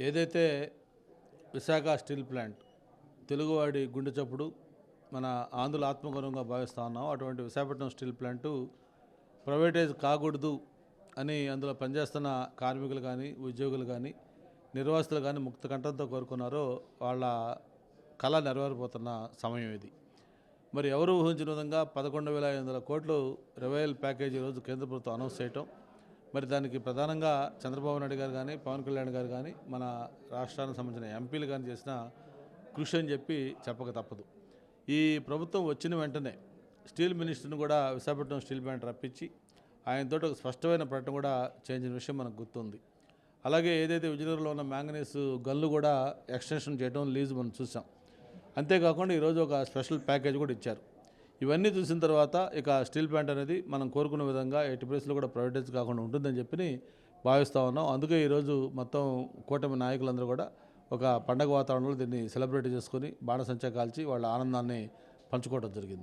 ఏదైతే Visakha steel plant తెలుగువాడి గుండె చప్పుడు మన ఆంధ్రుల ఆత్మగౌరవంగా భావిస్తూ ఉన్నాం. అటువంటి విశాఖపట్నం స్టీల్ ప్లాంటు ప్రైవేటైజ్ కాకూడదు అని అందులో పనిచేస్తున్న కార్మికులు కానీ, ఉద్యోగులు కానీ, నిర్వాసితులు కానీ ముక్త కంఠంతో కోరుకున్నారో వాళ్ళ కళ నెరవేరిపోతున్న సమయం ఇది. మరి ఎవరు ఊహించిన విధంగా 11,500 కోట్లు రివైవల్ ప్యాకేజీ ఈరోజు కేంద్ర ప్రభుత్వం అనౌన్స్ చేయటం, మరి దానికి ప్రధానంగా చంద్రబాబు నాయుడు గారు కానీ, పవన్ కళ్యాణ్ గారు కానీ, మన రాష్ట్రానికి సంబంధించిన ఎంపీలు కానీ చేసిన కృషి అని చెప్పక తప్పదు. ఈ ప్రభుత్వం వచ్చిన వెంటనే స్టీల్ మినిస్టర్ని కూడా విశాఖపట్నం స్టీల్ ప్లాంట్ రప్పించి ఆయనతో ఒక స్పష్టమైన ప్రకటన కూడా చేయించిన విషయం మనకు గుర్తుంది. అలాగే ఏదైతే విజయనగరంలో ఉన్న మ్యాంగనీస్ గన్లు కూడా ఎక్స్టెన్షన్ చేయడం లీజు మనం చూసాం. అంతేకాకుండా ఈరోజు ఒక స్పెషల్ ప్యాకేజ్ కూడా ఇచ్చారు. ఇవన్నీ చూసిన తర్వాత ఇక స్టీల్ ప్లాంట్ అనేది మనం కోరుకున్న విధంగా ఎట్టి ప్లేస్లో కూడా ప్రైవేటైజ్ కాకుండా ఉంటుందని భావిస్తూ ఉన్నాం. అందుకే ఈరోజు మొత్తం కూటమి నాయకులందరూ కూడా ఒక పండగ వాతావరణంలో దీన్ని సెలబ్రేట్ చేసుకొని బాణసంచా కాల్చి వాళ్ళ ఆనందాన్ని పంచుకోవడం జరిగింది.